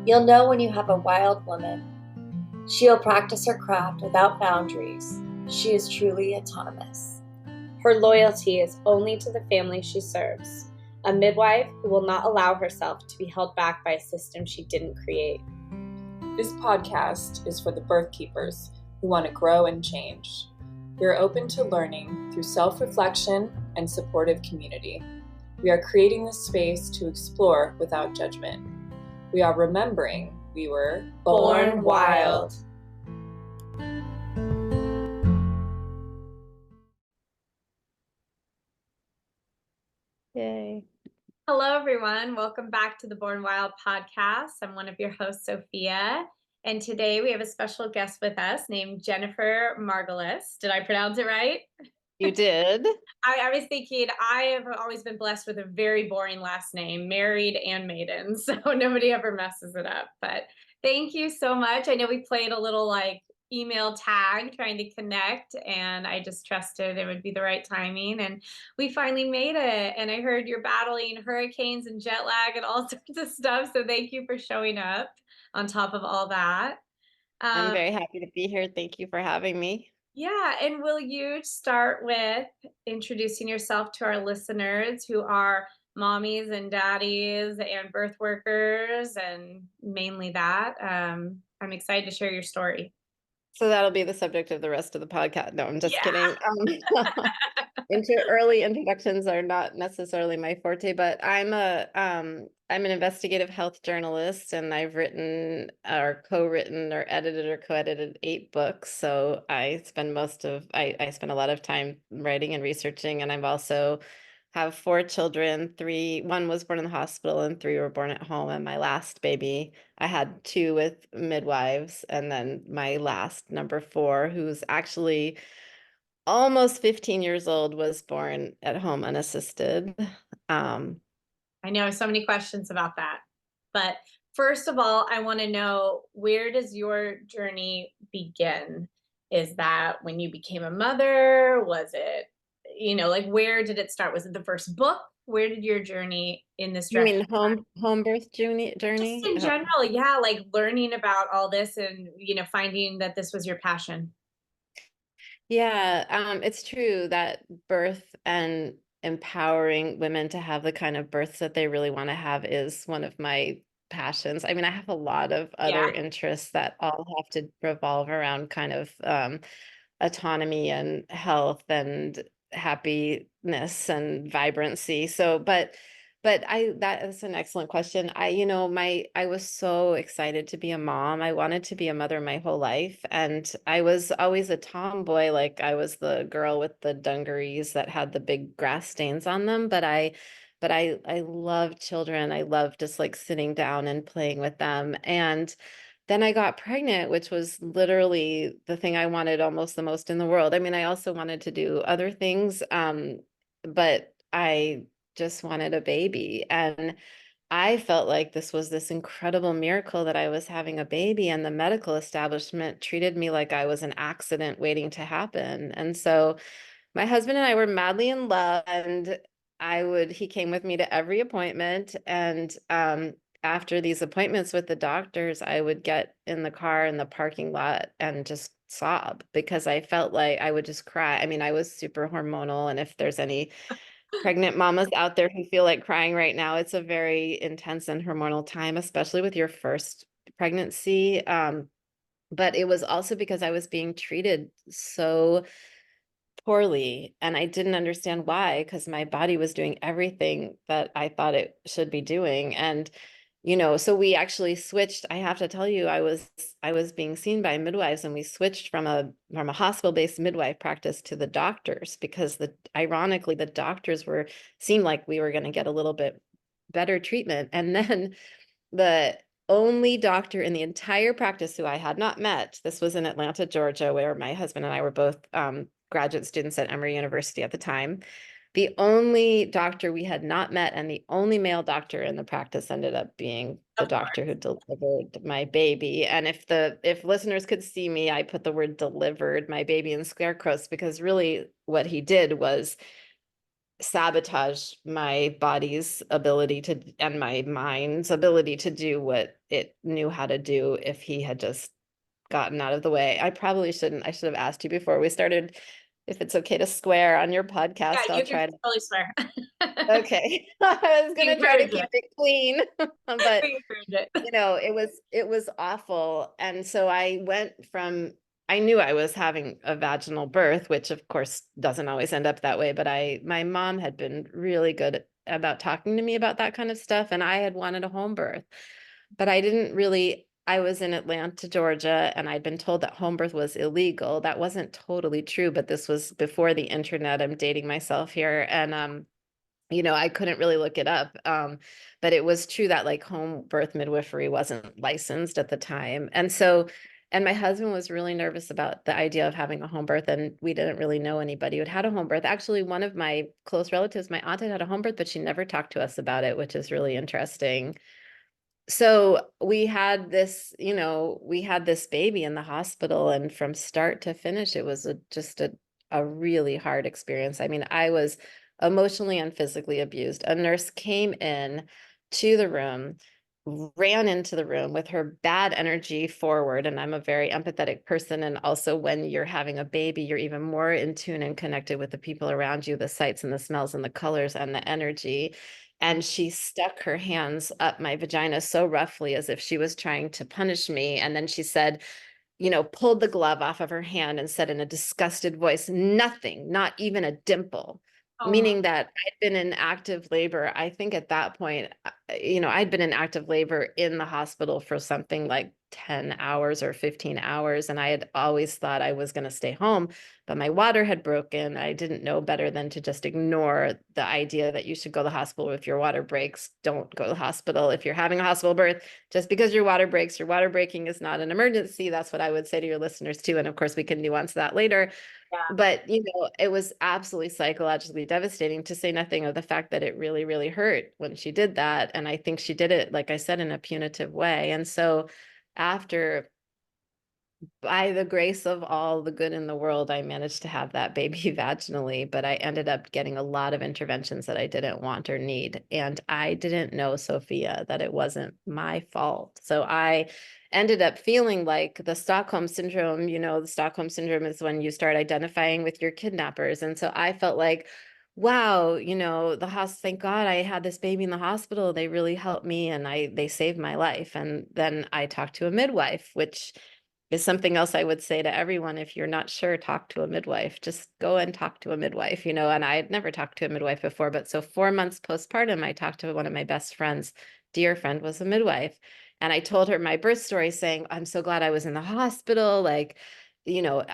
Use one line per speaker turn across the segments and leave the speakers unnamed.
You'll know when you have a wild woman. She'll practice her craft without boundaries. She is truly autonomous.
Her loyalty is only to the family she serves, a midwife who will not allow herself to be held back by a system she didn't create.
This podcast is for the birth keepers who want to grow and change. We are open to learning through self-reflection and supportive community. We are creating this space to explore without judgment. We are remembering we were
born wild.
Yay.
Hello, everyone. Welcome back to the Born Wild podcast. I'm one of your hosts, Sophia. And today we have a special guest with us named Jennifer Margulis. Did I pronounce it right?
You did.
I was thinking I have always been blessed with a very boring last name, married and maiden, so nobody ever messes it up. But thank you so much. I know we played a little email tag trying to connect, and I just trusted it would be the right timing, and we finally made it. And I heard you're battling hurricanes and jet lag and all sorts of stuff, so thank you for showing up on top of all that.
I'm very happy to be here. Thank you for having me.
Yeah, and will you start with introducing yourself to our listeners who are mommies and daddies and birth workers, and mainly that? I'm excited to share your story.
So that'll be the subject of the rest of the podcast. No, I'm just kidding. Early introductions are not necessarily my forte, but I'm an investigative health journalist, and I've written or co-written or edited or co-edited 8 books. So I spend I spend a lot of time writing and researching, and I've also have 4 children. One was born in the hospital and 3 were born at home. And my last baby, I had 2 with midwives, and then my last, number 4, who's actually almost 15 years old, was born at home unassisted.
I know so many questions about that. But first of all, I want to know, where does your journey begin? Is that when you became a mother? Was it, where did it start? Was it the first book? Where did your journey in this direction?
You mean home birth journey?
Just in general, yeah, like learning about all this and, finding that this was your passion.
Yeah, it's true that birth and empowering women to have the kind of births that they really want to have is one of my passions. I mean, I have a lot of other interests that all have to revolve around kind of autonomy and health and happiness and vibrancy. So, but that is an excellent question. I was so excited to be a mom. I wanted to be a mother my whole life. And I was always a tomboy. Like, I was the girl with the dungarees that had the big grass stains on them. But I love children. I love just like sitting down and playing with them. And then I got pregnant, which was literally the thing I wanted almost the most in the world. I mean, I also wanted to do other things, but I just wanted a baby. And I felt like this was this incredible miracle that I was having a baby, and the medical establishment treated me like I was an accident waiting to happen. And so my husband and I were madly in love, and he came with me to every appointment. And after these appointments with the doctors, I would get in the car in the parking lot and just sob because I felt like I would just cry. I mean, I was super hormonal, and if there's any pregnant mamas out there who feel like crying right now, it's a very intense and hormonal time, especially with your first pregnancy. But it was also because I was being treated so poorly, and I didn't understand why, because my body was doing everything that I thought it should be doing. And so we actually switched. I have to tell you, I was being seen by midwives, and we switched from a hospital-based midwife practice to the doctors, because ironically the doctors seemed like we were going to get a little bit better treatment. And then the only doctor in the entire practice who I had not met, this was in Atlanta, Georgia, where my husband and I were both graduate students at Emory University at the time. The only doctor we had not met, and the only male doctor in the practice, ended up being the doctor who delivered my baby. And if listeners could see me, I put the word "delivered" my baby in scare quotes, because really what he did was sabotage my body's ability to, and my mind's ability to do what it knew how to do if he had just gotten out of the way. I probably shouldn't. I should have asked you before we started if it's okay to swear on your
Yeah,
podcast. I'll
you can
try to.
totally swear.
Okay. I was
We
gonna try to
encourage
keep
it.
it clean, but
We encourage it.
it was awful. And so I went from, I knew I was having a vaginal birth, which of course doesn't always end up that way, but my mom had been really good about talking to me about that kind of stuff. And I had wanted a home birth, but I didn't really, I was in Atlanta, Georgia, and I'd been told that home birth was illegal. That wasn't totally true, but this was before the internet. I'm dating myself here. And, I couldn't really look it up. But it was true that like home birth midwifery wasn't licensed at the time. And my husband was really nervous about the idea of having a home birth. And we didn't really know anybody who had had a home birth. Actually, one of my close relatives, my aunt, had a home birth, but she never talked to us about it, which is really interesting. So we had this baby in the hospital, and from start to finish, it was just a really hard experience. I mean, I was emotionally and physically abused. A nurse came in to the room, ran into the room with her bad energy forward. And I'm a very empathetic person. And also, when you're having a baby, you're even more in tune and connected with the people around you, the sights and the smells and the colors and the energy. And she stuck her hands up my vagina so roughly as if she was trying to punish me. And then she said, pulled the glove off of her hand and said in a disgusted voice, "Nothing, not even a dimple."
Oh my.
Meaning that I'd been in active labor. I think at that point, I'd been in active labor in the hospital for something like 10 hours or 15 hours. And I had always thought I was going to stay home, but my water had broken. I didn't know better than to just ignore the idea that you should go to the hospital if your water breaks. Don't go to the hospital if you're having a hospital birth. Just because your water breaks, your water breaking is not an emergency. That's what I would say to your listeners too. And of course, we can nuance that later.
Yeah.
But, it was absolutely psychologically devastating, to say nothing of the fact that it really, really hurt when she did that. And I think she did it, like I said, in a punitive way. And so after, by the grace of all the good in the world, I managed to have that baby vaginally, but I ended up getting a lot of interventions that I didn't want or need. And I didn't know, Sophia, that it wasn't my fault. So I ended up feeling like the Stockholm syndrome. The Stockholm syndrome is when you start identifying with your kidnappers. And so I felt like, wow, the hospital, thank God I had this baby in the hospital. They really helped me, and they saved my life. And then I talked to a midwife, which is something else I would say to everyone. If you're not sure, talk to a midwife. Just go and talk to a midwife, and I had never talked to a midwife before, but so 4 months postpartum, I talked to one of my best friends. Dear friend was a midwife. And I told her my birth story, saying, "I'm so glad I was in the hospital. Like,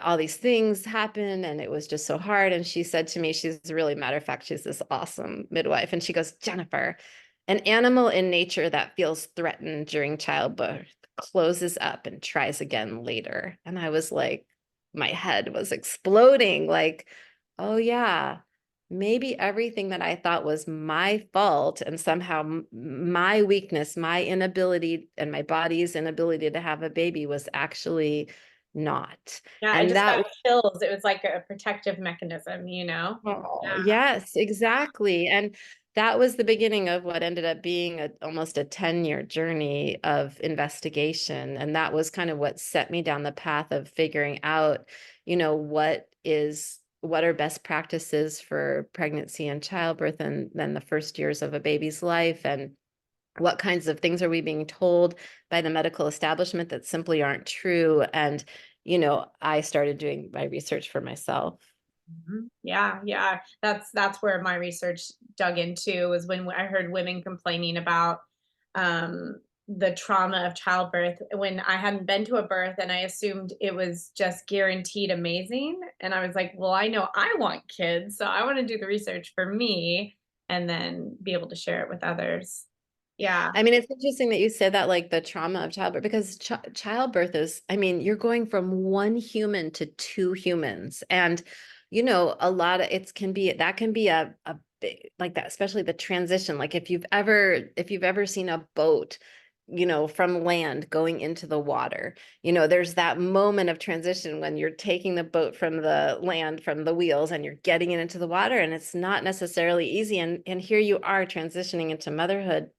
all these things happened and it was just so hard." And she said to me, she's really, matter of fact, she's this awesome midwife. And she goes, "Jennifer, an animal in nature that feels threatened during childbirth closes up and tries again later." And I was like, my head was exploding. Like, oh yeah, maybe everything that I thought was my fault and somehow my weakness, my inability, and my body's inability to have a baby was actually not.
Yeah, I
And
just got
that
chills. It was like a protective mechanism.
Oh,
Yeah.
yes, exactly. And that was the beginning of what ended up being almost a 10-year journey of investigation. And that was kind of what set me down the path of figuring out, what are best practices for pregnancy and childbirth, and then the first years of a baby's life, and what kinds of things are we being told by the medical establishment that simply aren't true. And, I started doing my research for myself.
Yeah, yeah. That's where my research dug into, was when I heard women complaining about the trauma of childbirth, when I hadn't been to a birth and I assumed it was just guaranteed amazing. And I was like, well, I know I want kids, so I want to do the research for me and then be able to share it with others. Yeah.
I mean, it's interesting that you said that, like the trauma of childbirth, because childbirth is, I mean, you're going from one human to two humans. And, a lot of that can be a big, like that, especially the transition. Like if you've ever seen a boat, from land going into the water. There's that moment of transition when you're taking the boat from the land, from the wheels, and you're getting it into the water, and it's not necessarily easy. And here you are transitioning into motherhood,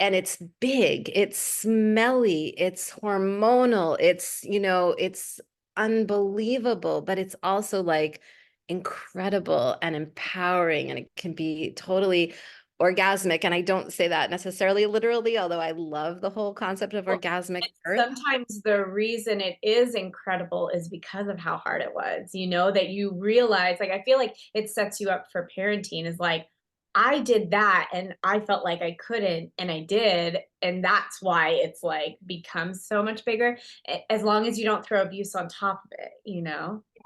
and it's big, it's smelly, it's hormonal, it's unbelievable, but it's also like incredible and empowering, and it can be totally orgasmic. And I don't say that necessarily literally, although I love the whole concept of
Well,
orgasmic
and
birth.
sometimes the reason it is incredible is because of how hard it was, that you realize, like, I feel like it sets you up for parenting is like, I did that and I felt like I couldn't and I did. And that's why it's like becomes so much bigger, as long as you don't throw abuse on top of it.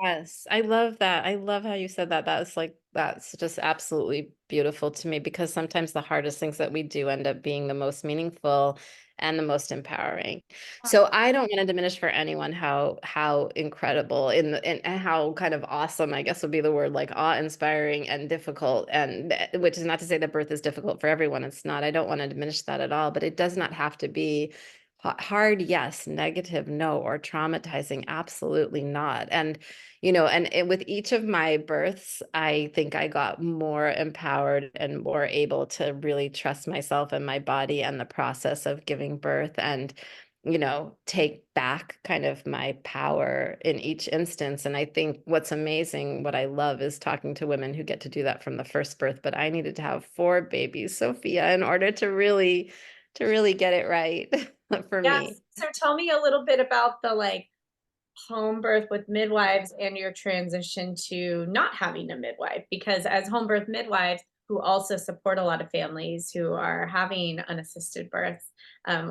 Yes, I love that. I love how you said that. That's just absolutely beautiful to me, because sometimes the hardest things that we do end up being the most meaningful and the most empowering. So I don't want to diminish for anyone how incredible and how kind of awesome, I guess would be the word, like awe-inspiring and difficult, and which is not to say that birth is difficult for everyone. It's not. I don't want to diminish that at all, but it does not have to be hard, yes, negative, no, or traumatizing, absolutely not. And with each of my births, I think I got more empowered and more able to really trust myself and my body and the process of giving birth, and take back kind of my power in each instance. And I think what's amazing, what I love, is talking to women who get to do that from the first birth. But I needed to have 4 babies, Sophia, in order to really get it right for
Yes.
me.
So tell me a little bit about the like home birth with midwives and your transition to not having a midwife, because as home birth midwives who also support a lot of families who are having unassisted births,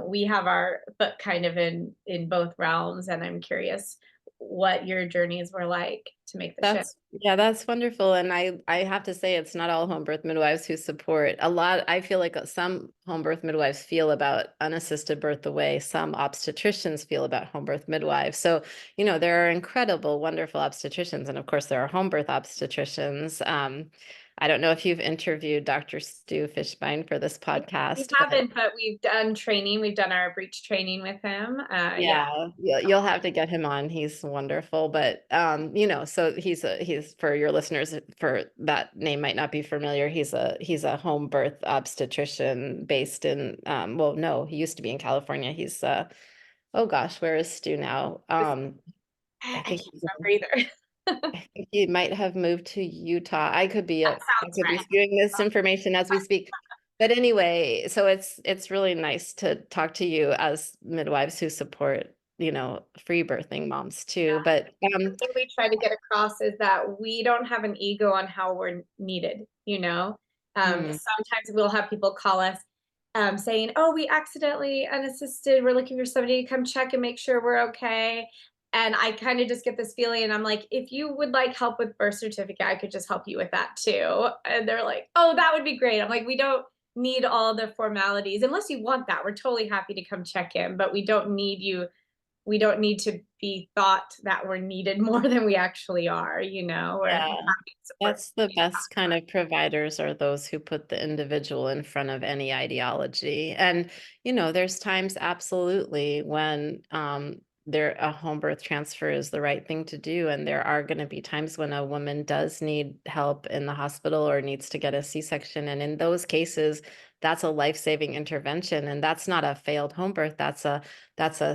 we have our foot kind of in both realms, and I'm curious what your journeys were like to make the shift.
That's wonderful. And I have to say, it's not all home birth midwives who support. A lot, I feel like some home birth midwives feel about unassisted birth the way some obstetricians feel about home birth midwives. So, there are incredible, wonderful obstetricians. And of course, there are home birth obstetricians. I don't know if you've interviewed Dr. Stu Fishbein for this
We
podcast, but
haven't, but we've done training. We've done our breech training with him. Yeah.
yeah, you'll have to get him on. He's wonderful. But so he's for your listeners, for that name might not be familiar. He's a home birth obstetrician based in well, no, he used to be in California. He's oh gosh, where is Stu now? I
I
think
can't remember either.
I think he might have moved to Utah.
That
I
sounds
could be
right.
spewing this information as we speak. But anyway, so it's really nice to talk to you as midwives who support, free birthing moms too. But
The thing we try to get across is that we don't have an ego on how we're needed.
mm,
Sometimes we'll have people call us saying, oh, we accidentally unassisted. We're looking for somebody to come check and make sure we're okay. And I kind of just get this feeling, and I'm like, if you would like help with birth certificate, I could just help you with that too. And they're like, oh, that would be great. I'm like, we don't need all the formalities unless you want that. We're totally happy to come check in, but we don't need to be thought that we're needed more than we actually are. We're
yeah,
happy to support.
that's the best kind of providers, are those who put the individual in front of any ideology. And, there's times absolutely when a home birth transfer is the right thing to do. And there are going to be times when a woman does need help in the hospital or needs to get a C-section. And in those cases, that's a life-saving intervention. And that's not a failed home birth. That's a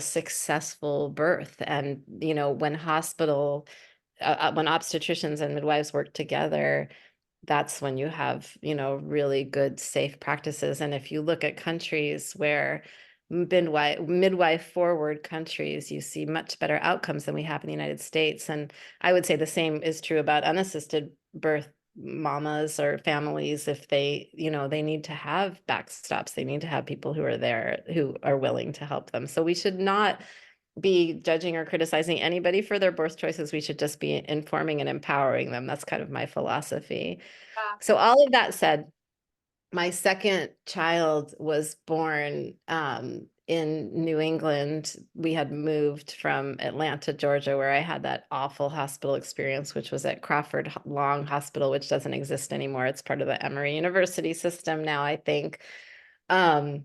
successful birth. And, when obstetricians and midwives work together, that's when you have, really good, safe practices. And if you look at countries where midwife forward countries, you see much better outcomes than we have in the United States. And I would say the same is true about unassisted birth mamas or families. If they need to have backstops, they need to have people who are there, who are willing to help them. So we should not be judging or criticizing anybody for their birth choices. We should just be informing and empowering them. That's kind of my philosophy. So all of that said, my second child was born in New England. We had moved from Atlanta, Georgia, where I had that awful hospital experience, which was at Crawford Long Hospital, which doesn't exist anymore. It's part of the Emory University system now, I think. Um,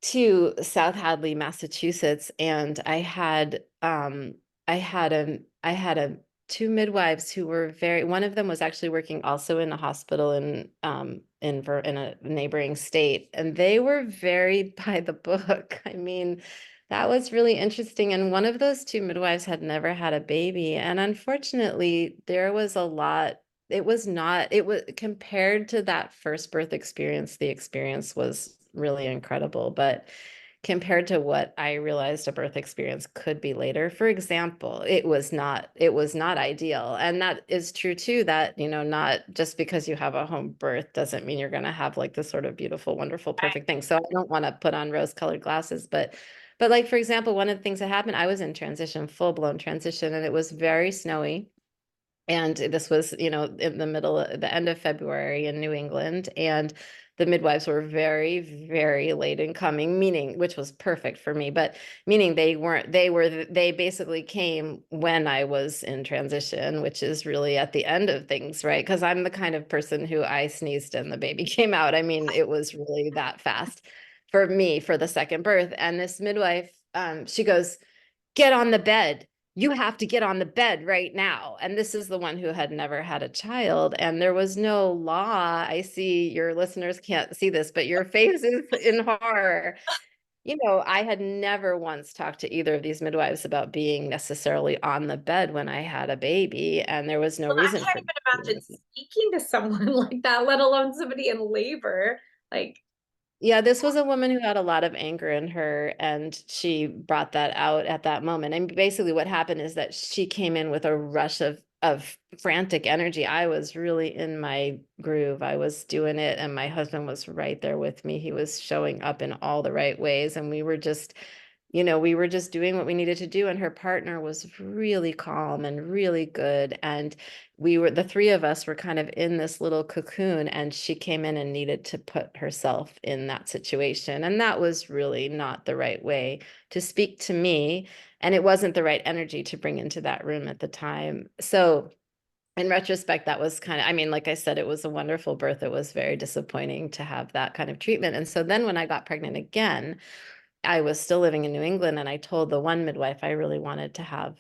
to South Hadley, Massachusetts, and I had a two midwives who were one of them was actually working also in a hospital in a neighboring state, and they were very by the book. I mean, that was really interesting. And one of those two midwives had never had a baby, and unfortunately, there was a lot. It was compared to that first birth experience, the experience was really incredible. But compared to what I realized a birth experience could be later, for example, it was not ideal. And that is true too, that, not just because you have a home birth doesn't mean you're going to have like this sort of beautiful, wonderful, perfect thing. So I don't want to put on rose-colored glasses, but like, for example, one of the things that happened, I was in transition, full-blown transition, and it was very snowy. And this was, in the end of February in New England. And the midwives were very, very late in coming, which was perfect for me, but meaning they basically came when I was in transition, which is really at the end of things, right? Because I'm the kind of person who I sneezed and the baby came out. I mean, it was really that fast for me for the second birth. And this midwife, she goes, "Get on the bed. You have to get on the bed right now." And this is the one who had never had a child. And there was no law. I see your listeners can't see this, but your face is in horror. I had never once talked to either of these midwives about being necessarily on the bed when I had a baby. And there was no
Well, I
reason
can't
for
even imagine speaking to someone like that, let alone somebody in labor. Like,
Yeah, this was a woman who had a lot of anger in her, and she brought that out at that moment. And basically what happened is that she came in with a rush of frantic energy. I was really in my groove. I was doing it, and my husband was right there with me. He was showing up in all the right ways, and we were just doing what we needed to do. And her partner was really calm and really good. And the three of us were kind of in this little cocoon, and she came in and needed to put herself in that situation. And that was really not the right way to speak to me. And it wasn't the right energy to bring into that room at the time. So in retrospect, that was I mean, like I said, it was a wonderful birth. It was very disappointing to have that kind of treatment. And so then when I got pregnant again, I was still living in New England, and I told the one midwife I really wanted to have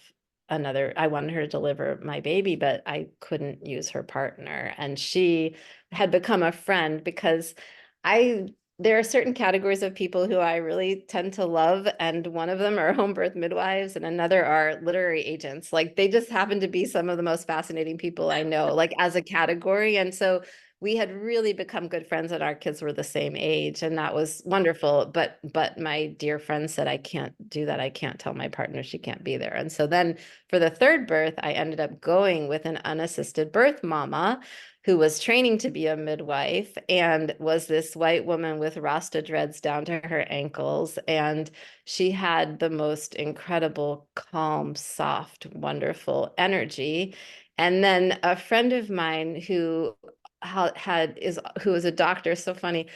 I wanted her to deliver my baby, but I couldn't use her partner. And she had become a friend because there are certain categories of people who I really tend to love. And one of them are home birth midwives, and another are literary agents. Like, they just happen to be some of the most fascinating people I know, like, as a category. And so we had really become good friends, and our kids were the same age, and that was wonderful. But my dear friend said, "I can't do that. I can't tell my partner she can't be there." And so then for the third birth, I ended up going with an unassisted birth mama who was training to be a midwife, and was this white woman with Rasta dreads down to her ankles. And she had the most incredible, calm, soft, wonderful energy. And then a friend of mine who was a doctor. So funny.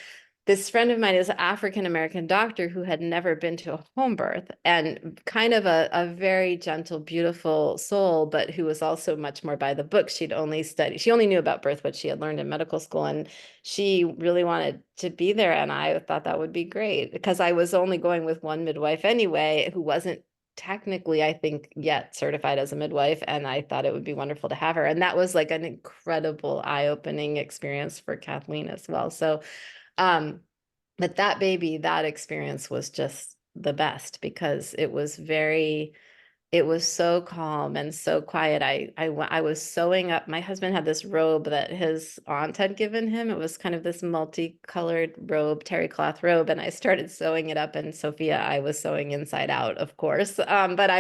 This friend of mine is an African-American doctor who had never been to a home birth, and kind of a very gentle, beautiful soul, but who was also much more by the book. She only knew about birth what she had learned in medical school, and she really wanted to be there. And I thought that would be great, because I was only going with one midwife anyway, who wasn't technically, I think, yet certified as a midwife. And I thought it would be wonderful to have her. And that was like an incredible eye-opening experience for Kathleen as well. So, but that experience was just the best, because it was so calm and so quiet. I was sewing up. My husband had this robe that his aunt had given him. It was kind of this multicolored robe, terry cloth robe. And I started sewing it up, and Sophia, I was sewing inside out, of course. But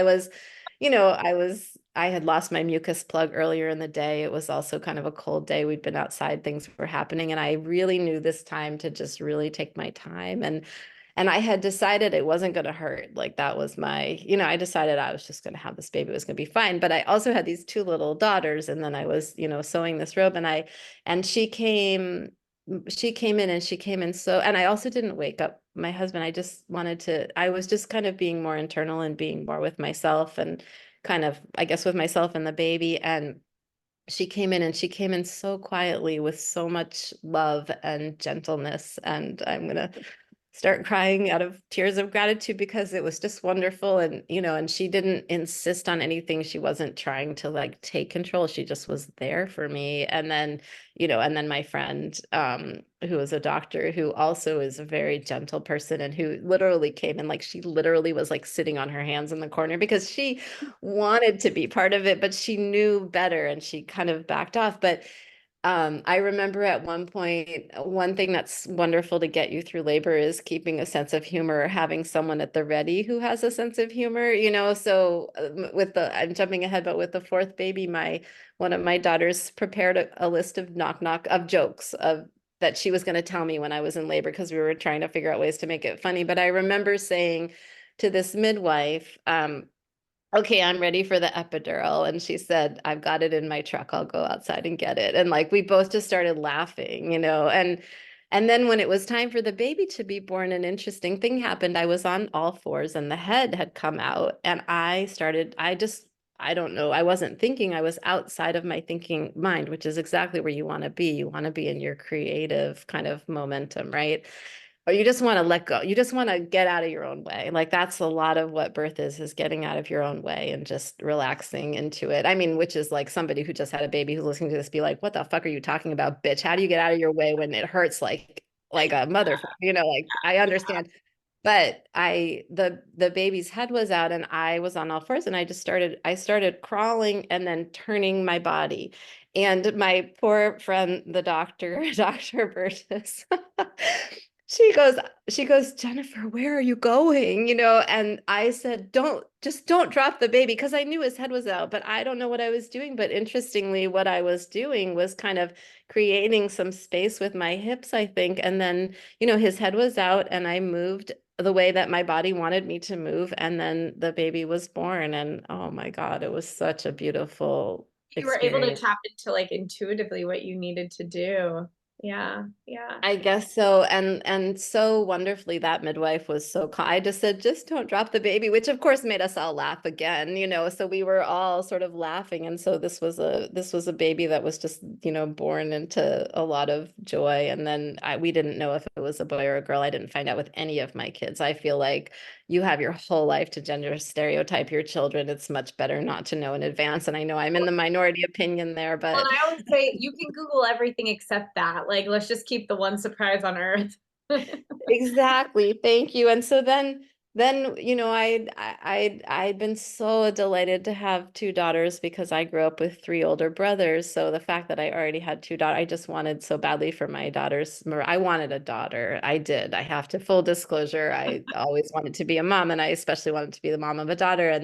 I had lost my mucus plug earlier in the day. It was also kind of a cold day. We'd been outside, things were happening. And I really knew this time to just really take my time. And I had decided it wasn't going to hurt. Like, that was I decided I was just going to have this baby. It was going to be fine. But I also had these two little daughters. And then I was, sewing this robe, and she came in, and she came in. And I also didn't wake up my husband. I was just kind of being more internal and being more with myself, and kind of, I guess, with myself and the baby. And she came in, and she came in so quietly with so much love and gentleness. And I'm going to start crying out of tears of gratitude because it was just wonderful. And, and she didn't insist on anything. She wasn't trying to like take control. She just was there for me. And then, and then my friend, who is a doctor, who also is a very gentle person and who literally came and like, she literally was like sitting on her hands in the corner because she wanted to be part of it, but she knew better and she kind of backed off. But I remember at one point, one thing that's wonderful to get you through labor is keeping a sense of humor, or having someone at the ready who has a sense of humor, So I'm jumping ahead, but with the fourth baby, one of my daughters prepared a list of of jokes that she was going to tell me when I was in labor because we were trying to figure out ways to make it funny. But I remember saying to this midwife, okay, I'm ready for the epidural. And she said, I've got it in my truck. I'll go outside and get it. And like, we both just started laughing, and then when it was time for the baby to be born, an interesting thing happened. I was on all fours and the head had come out and I don't know. I wasn't thinking. I was outside of my thinking mind, which is exactly where you want to be. You want to be in your creative kind of momentum, right? Or you just want to let go. You just want to get out of your own way. Like that's a lot of what birth is getting out of your own way and just relaxing into it. I mean, which is like somebody who just had a baby who's listening to this be like, what the fuck are you talking about, bitch? How do you get out of your way when it hurts like a motherfucker? Like I understand. But the baby's head was out and I was on all fours and I started crawling and then turning my body. And my poor friend, the doctor, Dr. Burgess, she goes, Jennifer, where are you going? And I said, don't drop the baby, because I knew his head was out, but I don't know what I was doing. But interestingly, what I was doing was kind of creating some space with my hips, I think. And then, his head was out and I moved the way that my body wanted me to move. And then the baby was born. And oh my God, it was such a beautiful
You were able to
experience.
tap into like intuitively what you needed to do. Yeah, yeah.
I guess so. And so wonderfully, that midwife was so I just said, just don't drop the baby, which of course made us all laugh again, so we were all sort of laughing. And so this was a baby that was just, born into a lot of joy. And then we didn't know if it was a boy or a girl. I didn't find out with any of my kids. I feel like you have your whole life to gender stereotype your children. It's much better not to know in advance. And I know I'm in the minority opinion there,
Well,
but
and I always say you can Google everything except that. Like, let's just keep the one surprise on Earth.
exactly. Thank you. And so then, I'd been so delighted to have two daughters because I grew up with three older brothers. So the fact that I already had two daughters, I just wanted so badly for my daughters. I wanted a daughter. I did. I have to, full disclosure, I always wanted to be a mom, and I especially wanted to be the mom of a daughter.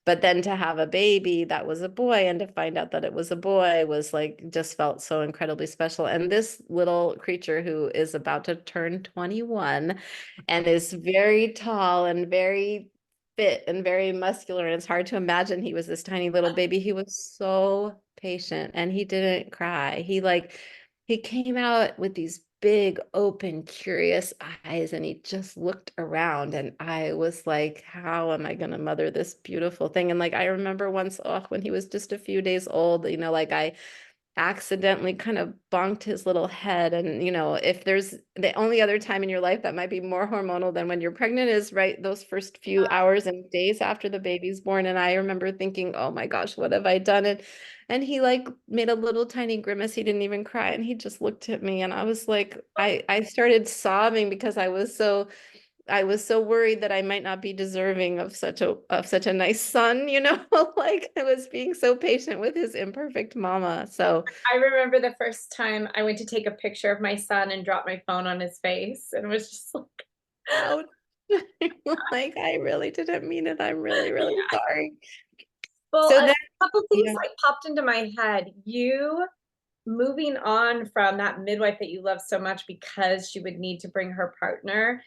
But then to have a baby that was a boy and to find out that it was a boy was like, just felt so incredibly special. And this little creature who is about to turn 21 and is very tall and very fit and very muscular. And it's hard to imagine he was this tiny little baby. He was so patient and he didn't cry. He came out with these big, open, curious eyes, and he just looked around. And I was like, how am I going to mother this beautiful thing? And like, I remember once, when he was just a few days old, like I accidentally kind of bonked his little head. And, if there's the only other time in your life that might be more hormonal than when you're pregnant is right those first few hours and days after the baby's born. And I remember thinking, oh my gosh, what have I done? And he like made a little tiny grimace. He didn't even cry. And he just looked at me and I was like, I started sobbing because I was so worried that I might not be deserving of such a nice son, like I was being so patient with his imperfect mama. So
I remember the first time I went to take a picture of my son and dropped my phone on his face, and it was just like,
ouch. Like I really didn't mean it. I'm really, really
yeah.
sorry.
Well,
So
a
then,
couple things
yeah.
like popped into my head. You moving on from that midwife that you love so much because she would need to bring her partner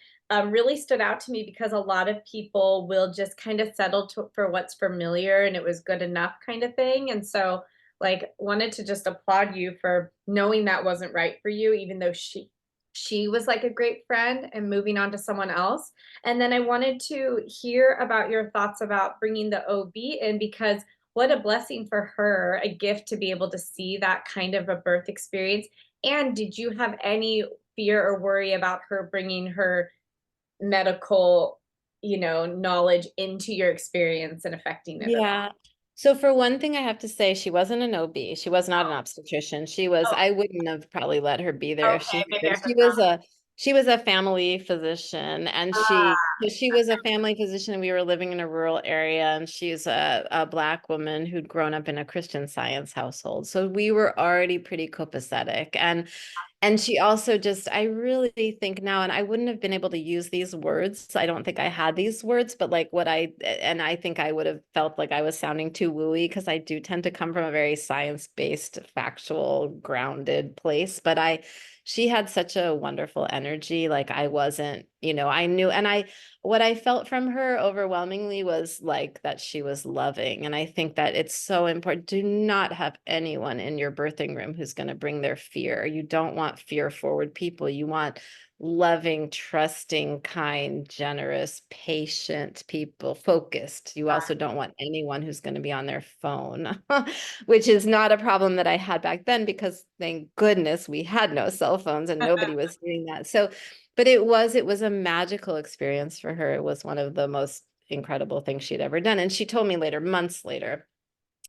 really stood out to me, because a lot of people will just kind of settle for what's familiar and it was good enough kind of thing. And so like wanted to just applaud you for knowing that wasn't right for you, even though she was like a great friend, and moving on to someone else. And then I wanted to hear about your thoughts about bringing the OB in, because what a blessing for her, a gift to be able to see that kind of a birth experience. And did you have any fear or worry about her bringing her medical, knowledge into your experience and affecting it at all?
Yeah. So for one thing, I have to say she wasn't an OB. She was not an obstetrician. I wouldn't have probably let her be there if
Okay,
she
maybe
had
I
been.
forgot.
She was a family physician, and she was a family physician, and we were living in a rural area, and she's a Black woman who'd grown up in a Christian Science household. So we were already pretty copacetic. And she also just, I really think now, and I wouldn't have been able to use these words. I don't think I had these words, but like and I think I would have felt like I was sounding too wooey because I do tend to come from a very science-based, factual, grounded place. But she had such a wonderful energy. Like I wasn't, I knew, what I felt from her overwhelmingly was like that she was loving. And I think that it's so important. Do not have anyone in your birthing room who's going to bring their fear. You don't want fear forward people. You want loving, trusting, kind, generous, patient people, focused. You also don't want anyone who's going to be on their phone, which is not a problem that I had back then because thank goodness we had no cell phones and nobody was doing that. So but it was a magical experience for her. It was one of the most incredible things she'd ever done. And she told me later, months later,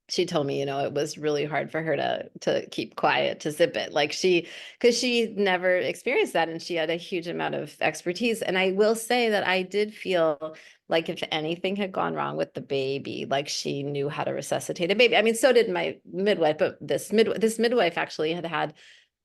she told me, it was really hard for her to keep quiet, to zip it. Like because she never experienced that and she had a huge amount of expertise. And I will say that I did feel like if anything had gone wrong with the baby, like she knew how to resuscitate a baby. I mean, so did my midwife, but this midwife actually had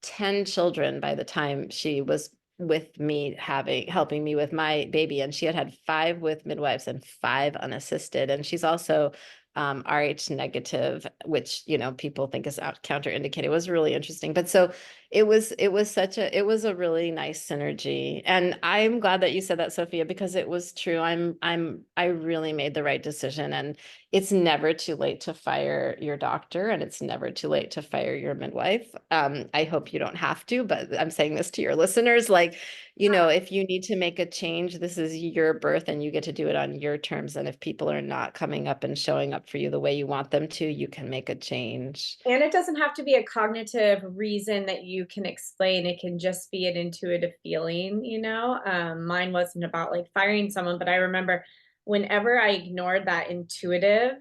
10 children by the time she was with me helping me with my baby, and she had 5 with midwives and 5 unassisted, and she's also RH negative, which people think is counterindicated. It was really interesting, but so it was a really nice synergy, and I'm glad that you said that, Sophia, because it was true. I really made the right decision, and it's never too late to fire your doctor, and it's never too late to fire your midwife. I hope you don't have to, but I'm saying this to your listeners, like, if you need to make a change, this is your birth and you get to do it on your terms. And if people are not coming up and showing up for you the way you want them to, you can make a change.
And it doesn't have to be a cognitive reason that you can explain. It can just be an intuitive feeling. Mine wasn't about like firing someone, but I remember whenever I ignored that intuitive,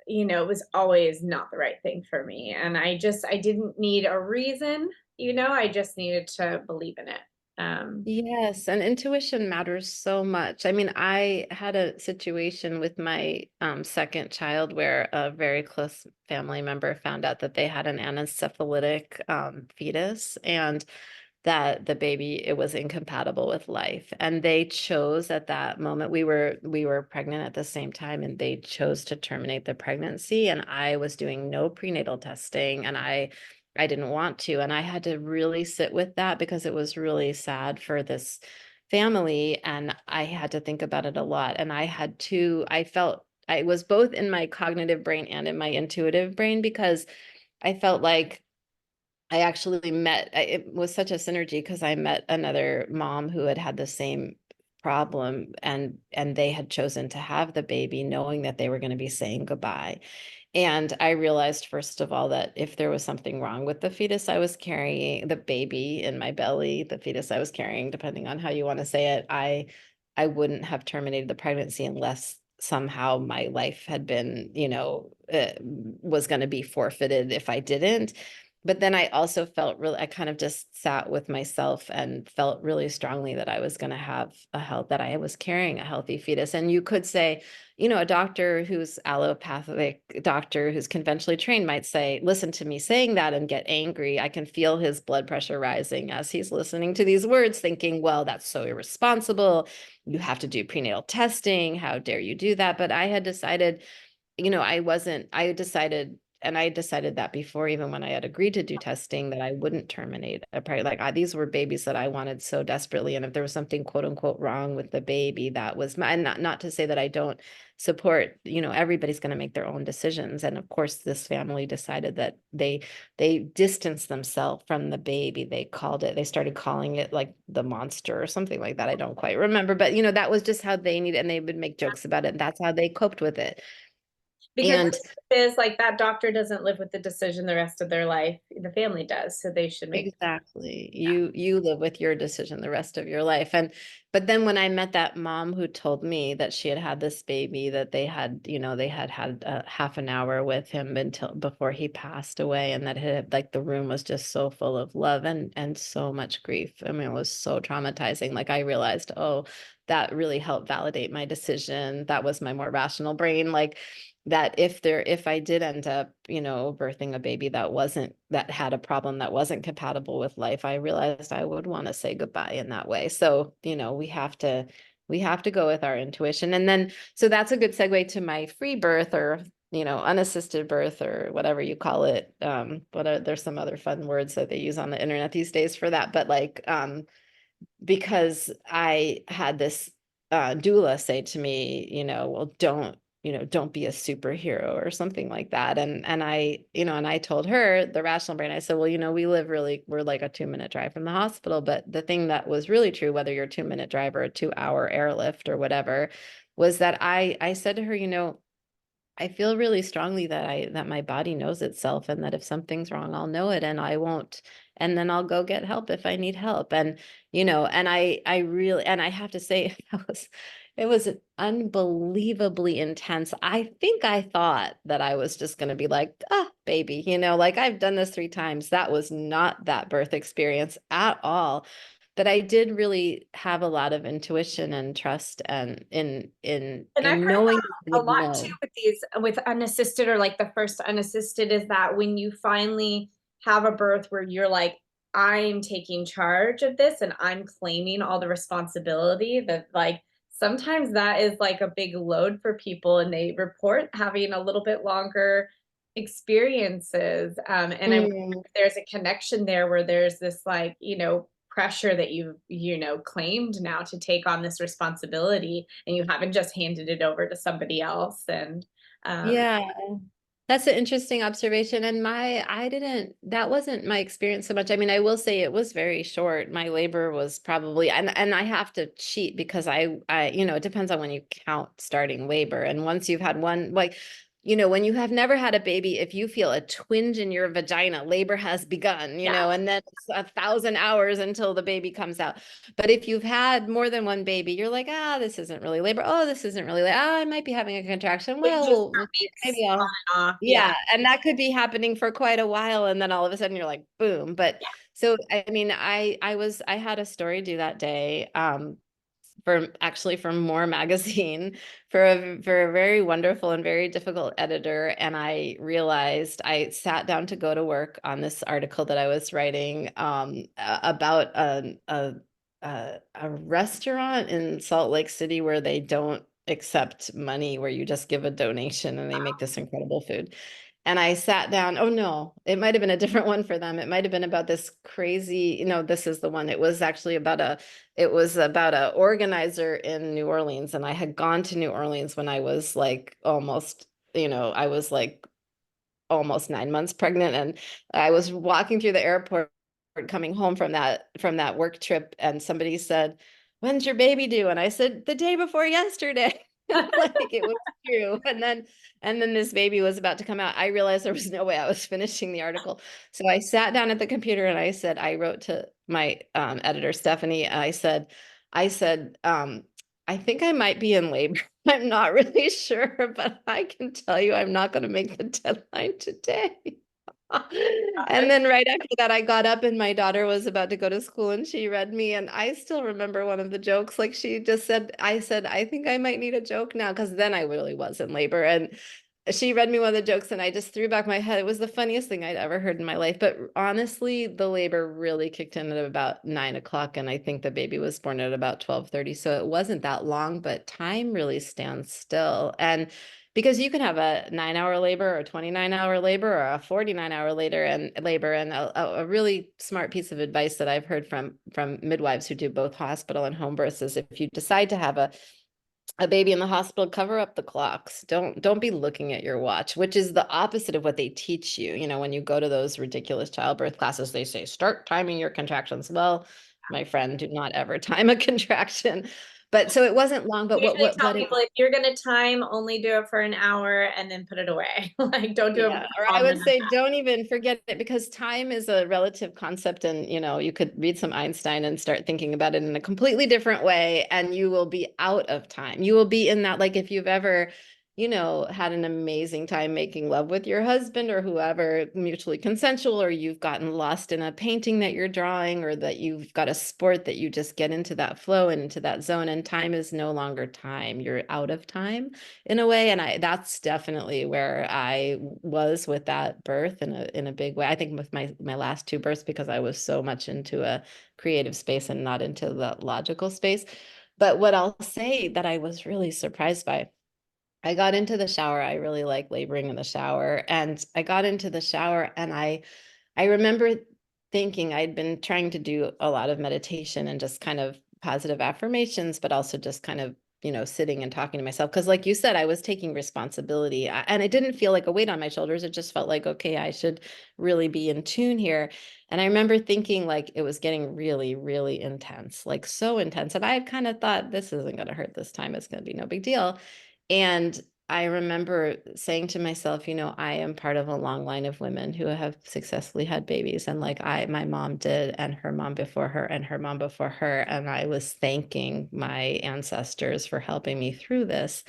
it was always not the right thing for me. And I didn't need a reason, I just needed to believe in it.
Yes, and intuition matters so much. I mean, I had a situation with my second child where a very close family member found out that they had an anencephalitic fetus, and that the baby, it was incompatible with life, and they chose at that moment, we were pregnant at the same time, and they chose to terminate the pregnancy, and I was doing no prenatal testing, and I didn't want to, and I had to really sit with that because it was really sad for this family, and I had to think about it a lot, and I felt I was both in my cognitive brain and in my intuitive brain because I felt like I actually it was such a synergy because I met another mom who had the same problem, and they had chosen to have the baby knowing that they were going to be saying goodbye. And I realized, first of all, that if there was something wrong with the fetus I was carrying, the baby in my belly, the fetus I was carrying, depending on how you want to say it, I wouldn't have terminated the pregnancy unless somehow my life had been, was going to be forfeited if I didn't. But then I also I kind of just sat with myself and felt really strongly that I was going to have that I was carrying a healthy fetus. And you could say, a doctor who's allopathic doctor who's conventionally trained might say, listen to me saying that and get angry. I can feel his blood pressure rising as he's listening to these words, thinking, well, that's so irresponsible. You have to do prenatal testing. How dare you do that? But I had decided, I decided that before, even when I had agreed to do testing, that I wouldn't terminate a pregnancy. Like these were babies that I wanted so desperately. And if there was something quote unquote wrong with the baby, that was and not to say that I don't support, everybody's going to make their own decisions. And of course, this family decided that they distanced themselves from the baby. They started calling it like the monster or something like that. I don't quite remember, but that was just how they needed, and they would make jokes about it. And that's how they coped with it.
Because
And
it is like that doctor doesn't live with the decision the rest of their life. The family does, so they should make.
exactly. You live with your decision the rest of your life. And but then when I met that mom who told me that she had had this baby, that they had, they had had a half an hour with him until before he passed away, and that had, like, the room was just so full of love and so much grief. I mean, it was so traumatizing. Like, I realized, oh, that really helped validate my decision. That was my more rational brain. Like, that if I did end up, birthing a baby that had a problem that wasn't compatible with life, I realized I would want to say goodbye in that way. So, we have to go with our intuition. And then, so that's a good segue to my free birth, or, unassisted birth, or whatever you call it. There's some other fun words that they use on the internet these days for that. But like, because I had this doula say to me, well, don't be a superhero or something like that. And I told her, the rational brain, I said, well, we're like a 2-minute drive from the hospital. But the thing that was really true, whether you're a 2-minute drive or a 2-hour airlift or whatever, was that I said to her, I feel really strongly that my body knows itself, and that if something's wrong, I'll know it, and I won't, and then I'll go get help if I need help. And, and I really, and I have to say, it was unbelievably intense. I think I thought that I was just going to be like, baby, like, I've done this 3 times. That was not that birth experience at all. But I did really have a lot of intuition and trust, and in
And I've heard
knowing
that a
I
lot too
know.
with unassisted, or like the first unassisted, is that when you finally have a birth where you're like, I'm taking charge of this and I'm claiming all the responsibility, that like sometimes that is like a big load for people, and they report having a little bit longer experiences. And I wonder
Mm.
if there's a connection there, where there's this like, pressure that claimed now to take on this responsibility, and you haven't just handed it over to somebody else. And
Yeah, that's an interesting observation. And that wasn't my experience so much. I mean, I will say it was very short. My labor was probably, and I have to cheat because it depends on when you count starting labor. And once you've had one, like, when you have never had a baby, if you feel a twinge in your vagina, labor has begun,
yeah,
and then it's 1,000 hours until the baby comes out. But if you've had more than one baby, you're like, this isn't really labor. Oh, this isn't really, I might be having a contraction.
they just
Well,
for weeks
maybe
on
I'll,
and off. Yeah,
yeah. And that could be happening for quite a while. And then all of a sudden you're like, boom. But so, I mean, I had a story due that day, from More Magazine, for a very wonderful and very difficult editor. And I realized, I sat down to go to work on this article that I was writing, about a restaurant in Salt Lake City where they don't accept money, where you just give a donation and they make this incredible food. And I sat down. Oh no, it might have been a different one for them. It might have been about this crazy, this is the one. It was actually about a organizer in New Orleans. And I had gone to New Orleans when I was like I was like almost 9 months pregnant. And I was walking through the airport coming home from that work trip, and somebody said, "When's your baby due?" And I said, "The day before yesterday." Like, it was true. And then this baby was about to come out. I realized there was no way I was finishing the article. So I sat down at the computer and I wrote to my editor, Stephanie, and I said, I think I might be in labor. I'm not really sure, but I can tell you I'm not going to make the deadline today. And then right after that, I got up and my daughter was about to go to school and she read me. And I still remember one of the jokes. Like, she just said, I said, I think I might need a joke now, because then I really was in labor. And she read me one of the jokes and I just threw back my head. It was the funniest thing I'd ever heard in my life. But honestly, the labor really kicked in at about 9 o'clock. And I think the baby was born at about 12:30. So it wasn't that long, but time really stands still. And because you can have a 9-hour labor or 29-hour labor or a 49-hour labor. And a really smart piece of advice that I've heard from midwives who do both hospital and home births is, if you decide to have a baby in the hospital, cover up the clocks. Don't be looking at your watch, which is the opposite of what they teach you. When you go to those ridiculous childbirth classes, they say, start timing your contractions. Well, my friend, do not ever time a contraction. But so it wasn't long, but
Usually tell
what it
people if you're gonna time, only do it for an hour and then put it away. Like don't do it
yeah, or I
longer
would
than
say
that.
don't even forget it, because time is a relative concept, and you could read some Einstein and start thinking about it in a completely different way, and you will be out of time. You will be in that, like if you've ever had an amazing time making love with your husband or whoever, mutually consensual, or you've gotten lost in a painting that you're drawing, or that you've got a sport that you just get into that flow and into that zone, and time is no longer time. You're out of time in a way. And that's definitely where I was with that birth in a big way. I think with my last two births, because I was so much into a creative space and not into the logical space. But what I'll say that I was really surprised by, I got into the shower. I really like laboring in the shower. And I got into the shower, and I remember thinking I'd been trying to do a lot of meditation and just kind of positive affirmations, but also just kind of, sitting and talking to myself. Because like you said, I was taking responsibility, and it didn't feel like a weight on my shoulders. It just felt like, okay, I should really be in tune here. And I remember thinking like it was getting really, really intense, like so intense. And I had kind of thought, this isn't going to hurt this time. It's going to be no big deal. And I remember saying to myself, I am part of a long line of women who have successfully had babies. And like my mom did, and her mom before her, and her mom before her. And I was thanking my ancestors for helping me through this.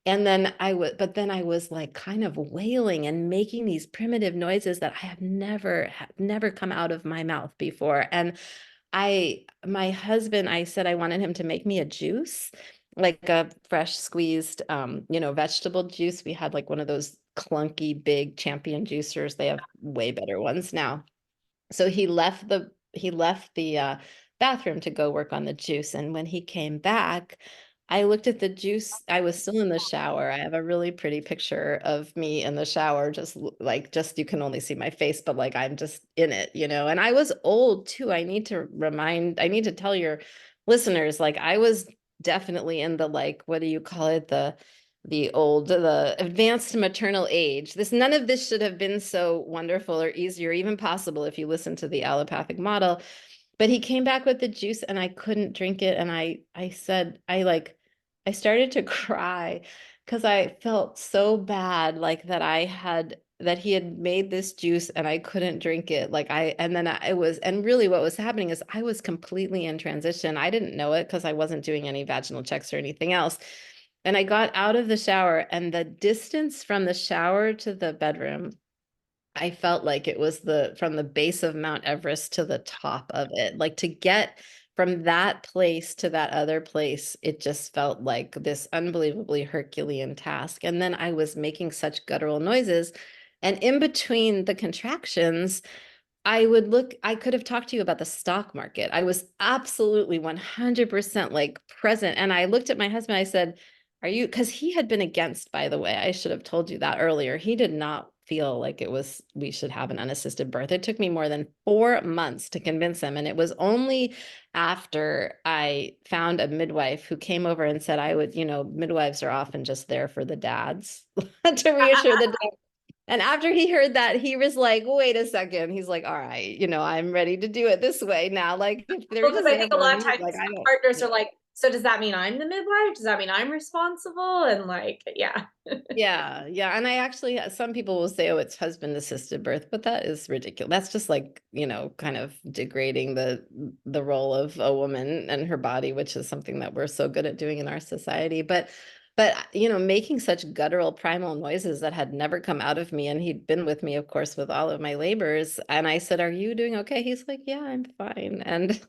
And then but then I was like kind of wailing and making these primitive noises that I have never come out of my mouth before. And my husband, I said I wanted him to make me a juice, like a fresh squeezed, vegetable juice. We had like one of those clunky big Champion juicers. They have way better ones now. So he left the bathroom to go work on the juice. And when he came back, I looked at the juice. I was still in the shower. I have a really pretty picture of me in the shower, just you can only see my face, but like I'm just in it, And I was old too. I need to tell your listeners, like I was definitely in the, like, what do you call it? The advanced maternal age. None of this should have been so wonderful or easy or even possible if you listen to the allopathic model. But he came back with the juice, and I couldn't drink it. And I said, I started to cry because I felt so bad, like that he had made this juice and I couldn't drink it. And really what was happening is I was completely in transition. I didn't know it because I wasn't doing any vaginal checks or anything else. And I got out of the shower, and the distance from the shower to the bedroom, I felt like it was from the base of Mount Everest to the top of it. Like, to get from that place to that other place, it just felt like this unbelievably Herculean task. And then I was making such guttural noises. And in between the contractions, I could have talked to you about the stock market. I was absolutely 100% like present. And I looked at my husband, I said, because he had been against, by the way, I should have told you that earlier. He did not feel like we should have an unassisted birth. It took me more than 4 months to convince him. And it was only after I found a midwife who came over and said midwives are often just there for the dads to reassure the dads. And after he heard that, he was like, wait a second. He's like, all right, I'm ready to do it this way now. Like, if they're
Well,
just
because I
there
think a
for
lot of
me,
times
like, I don't.
partners are like, so does that mean I'm the midwife? Does that mean I'm responsible? And like, yeah.
Yeah, yeah. And I actually, some people will say, oh, it's husband assisted birth, but that is ridiculous. That's just like, kind of degrading the role of a woman and her body, which is something that we're so good at doing in our society. But making such guttural primal noises that had never come out of me. And he'd been with me, of course, with all of my labors. And I said, are you doing okay? He's like, yeah, I'm fine. And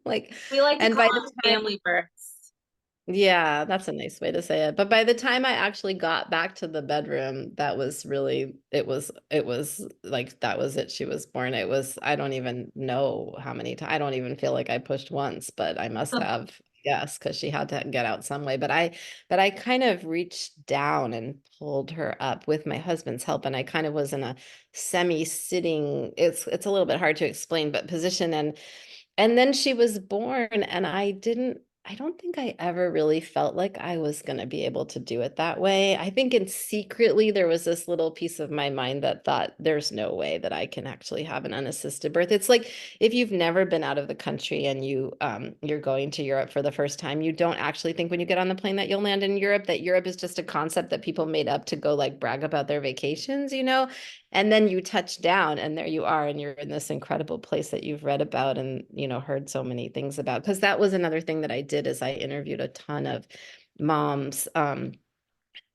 like,
We like to
and
call
by
them
the time,
family births.
yeah, that's a nice way to say it. But by the time I actually got back to the bedroom, that was really, it was like, that was it. She was born. I don't even know how many times. I don't even feel like I pushed once, but I must have, yes, because she had to get out some way. But I kind of reached down and pulled her up with my husband's help. And I kind of was in a semi-sitting, it's a little bit hard to explain, but position. And then she was born, and I didn't I don't think I ever really felt like I was going to be able to do it that way. I think secretly there was this little piece of my mind that thought there's no way that I can actually have an unassisted birth. It's like if you've never been out of the country and you're going to Europe for the first time, you don't actually think when you get on the plane that you'll land in Europe, that Europe is just a concept that people made up to go like brag about their vacations, you know? And then you touch down and there you are, and you're in this incredible place that you've read about and, you know, heard so many things about. Because that was another thing that I did is I interviewed a ton of moms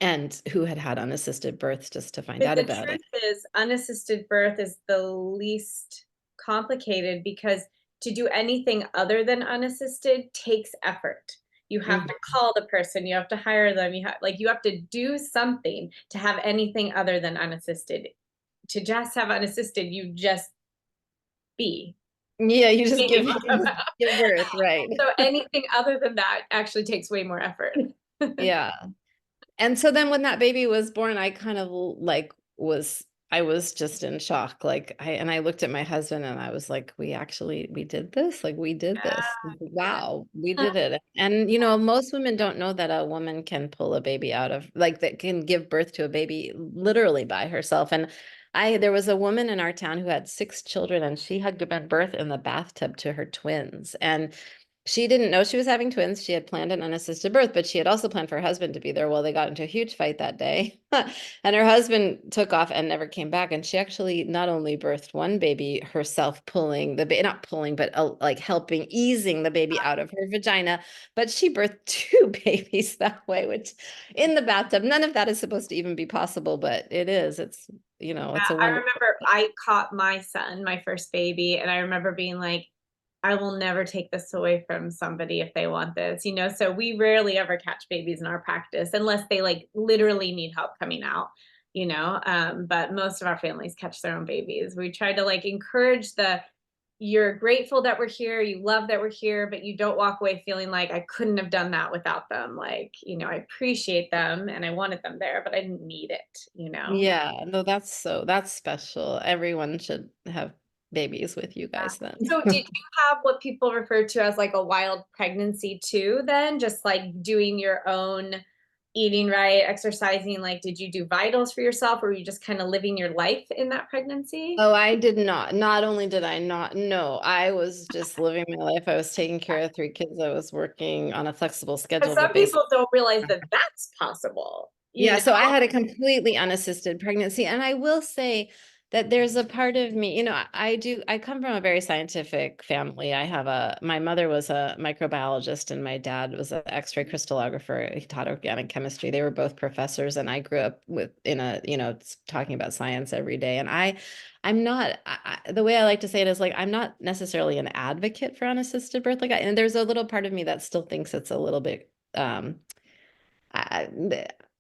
and who had unassisted births just to find out
The
about it.
truth is, unassisted birth is the least complicated because to do anything other than unassisted takes effort. You have to call the person, you have to hire them, you have to do something to have anything other than unassisted. To just have unassisted, you just be.
Yeah, you just give birth, right?
So anything other than that actually takes way more effort.
Yeah. And so then when that baby was born, I kind of like I was just in shock. Like I looked at my husband and I was like, we did this. Like we did this. Wow, we did it. And you know, most women don't know that a woman can pull a baby out of like that can give birth to a baby literally by herself. And there was a woman in our town who had 6 children and she had given birth in the bathtub to her twins. And she didn't know she was having twins. She had planned an unassisted birth, but she had also planned for her husband to be there. Well, they got into a huge fight that day. And her husband took off and never came back. And she actually not only birthed one baby herself, pulling the baby, not pulling, but like helping, easing the baby out of her vagina, but she birthed 2 babies that way, which in the bathtub, none of that is supposed to even be possible, but it is. It's, you know, it's a
I
wonderful.
remember I caught my son, my first baby, and I remember being like, I will never take this away from somebody if they want this, you know? So we rarely ever catch babies in our practice unless they like literally need help coming out, you know? But most of our families catch their own babies. We try to like encourage you're grateful that we're here, you love that we're here, but you don't walk away feeling like I couldn't have done that without them. Like, you know, I appreciate them and I wanted them there, but I didn't need it, you know?
Yeah, no, that's special. Everyone should have babies with you guys then.
So did you have what people refer to as like a wild pregnancy too, then? Just like doing your own eating right, exercising, like did you do vitals for yourself or were you just kind of living your life in that pregnancy?
Oh, I did not. Not only did I not know, I was just living my life. I was taking care of 3 kids. I was working on a flexible schedule,
Some
but basically,
people don't realize that that's possible, you
yeah,
know?
so I had a completely unassisted pregnancy. And I will say that there's a part of me, you know, I come from a very scientific family. My mother was a microbiologist and my dad was an X-ray crystallographer. He taught organic chemistry. They were both professors and I grew up you know, talking about science every day. And I'm not, the way I like to say it is like, I'm not necessarily an advocate for unassisted birth. Like, and there's a little part of me that still thinks it's a little bit, I,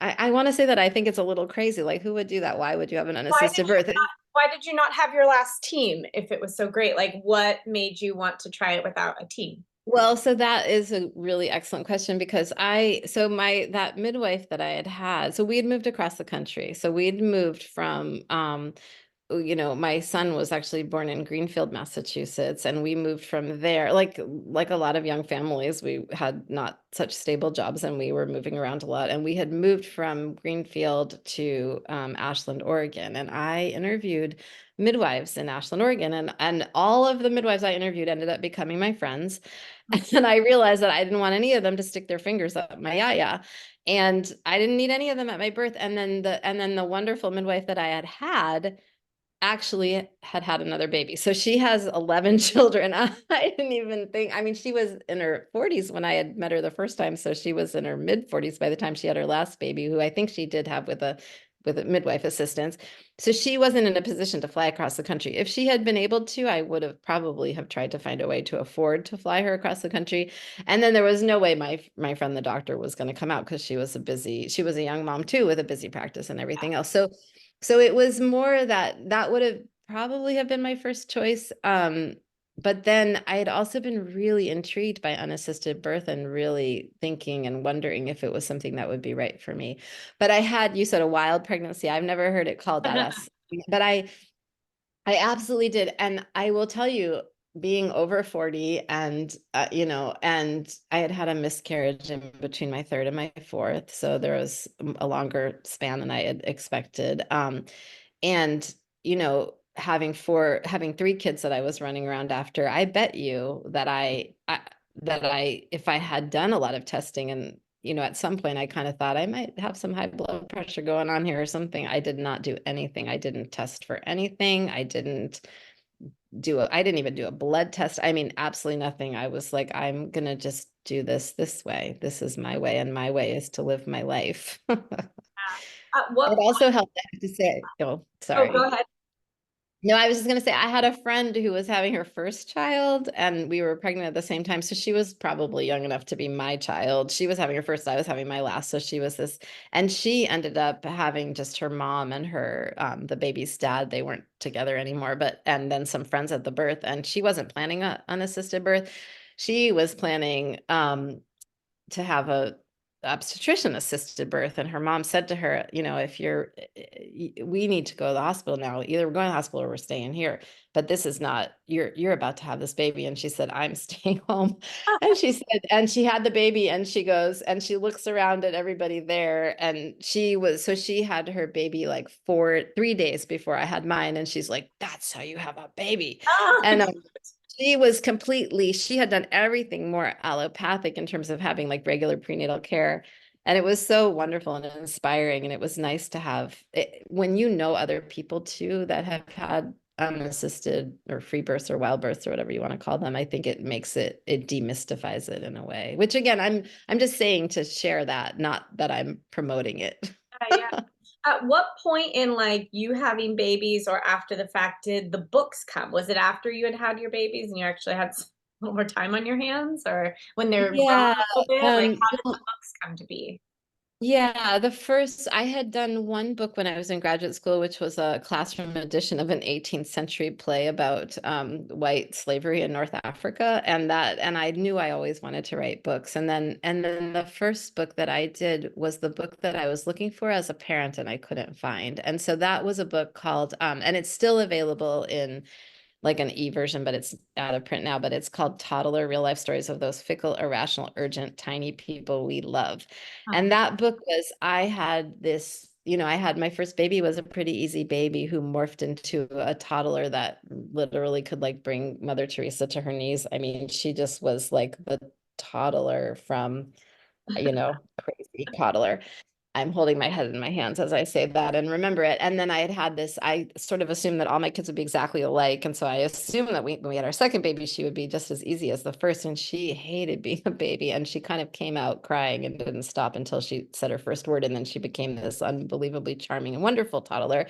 I want to say that I think it's a little crazy. Like, who would do that? Why would you have an unassisted birth?
Why did you not have your last team if it was so great? Like what made you want to try it without a team?
Well, so that is a really excellent question because that midwife that I had, so we had moved across the country. So we'd moved from you know, my son was actually born in Greenfield, Massachusetts, and we moved from there. Like a lot of young families, we had not such stable jobs, and we were moving around a lot. And we had moved from Greenfield to Ashland, Oregon, and I interviewed midwives in Ashland, Oregon, and all of the midwives I interviewed ended up becoming my friends. And I realized that I didn't want any of them to stick their fingers up my yaya. And I didn't need any of them at my birth. And then the wonderful midwife that I had actually had another baby. So she has 11 children. I didn't even think, I mean, she was in her 40s when I had met her the first time. So she was in her mid 40s by the time she had her last baby, who I think she did have with a midwife assistance. So she wasn't in a position to fly across the country. If she had been able to, I would have probably have tried to find a way to afford to fly her across the country. And then there was no way my friend, the doctor, was going to come out because she was a young mom too, with a busy practice and everything else. So it was more that would have probably have been my first choice. But then I had also been really intrigued by unassisted birth and really thinking and wondering if it was something that would be right for me. But you said a wild pregnancy. I've never heard it called that. But I absolutely did. And I will tell you, being over 40 and, you know, and I had had a miscarriage in between my third and my fourth. So there was a longer span than I had expected. And, you know, having three kids that I was running around after, I bet you that if I had done a lot of testing and, you know, at some point I kind of thought I might have some high blood pressure going on here or something. I did not do anything. I didn't test for anything. I didn't even do a blood test. I mean, absolutely nothing. I was like, I'm gonna just do this way. This is my way, and my way is to live my life.
What
It also helped, I have to say, oh,
Oh, go
sorry.
ahead.
No, I was just going to say, I had a friend who was having her first child and we were pregnant at the same time. So she was probably young enough to be my child. She was having her first, I was having my last. So she was this, and she ended up having just her mom and her, the baby's dad. They weren't together anymore, and then some friends at the birth. And she wasn't planning a unassisted birth. She was planning, to have a obstetrician assisted birth, and her mom said to her, you know, if we need to go to the hospital now, either we're going to the hospital or we're staying here, but this is not, you're about to have this baby. And she said, I'm staying home. And she said, and she had the baby, and she goes and she looks around at everybody there, and she had her baby like 3 days before I had mine, and she's like, that's how you have a baby. And she had done everything more allopathic in terms of having like regular prenatal care. And it was so wonderful and inspiring. And it was nice to have it, when you know other people too that have had unassisted or free births or wild births or whatever you want to call them. I think it demystifies it in a way, which again, I'm just saying to share that, not that I'm promoting it.
Yeah. At what point in like you having babies or after the fact did the books come? Was it after you had had your babies and you actually had a little more time on your hands, or when they're grown
Yeah.
a little bit? Like, how did the
Well,
books come to be?
yeah, I had done one book when I was in graduate school, which was a classroom edition of an 18th century play about white slavery in North Africa. And I knew I always wanted to write books. And then the first book that I did was the book that I was looking for as a parent and I couldn't find. And so that was a book called, and it's still available in like an e-version, but it's out of print now, but it's called Toddler: Real Life Stories of Those Fickle, Irrational, Urgent, Tiny People We Love. And that book was, I had this, you know, I had my first baby was a pretty easy baby who morphed into a toddler that literally could like bring Mother Teresa to her knees. I mean, she just was like the toddler from, you know, crazy toddler. I'm holding my head in my hands as I say that and remember it. And then I sort of assumed that all my kids would be exactly alike. And so I assumed that when we had our second baby, she would be just as easy as the first. And she hated being a baby. And she kind of came out crying and didn't stop until she said her first word. And then she became this unbelievably charming and wonderful toddler,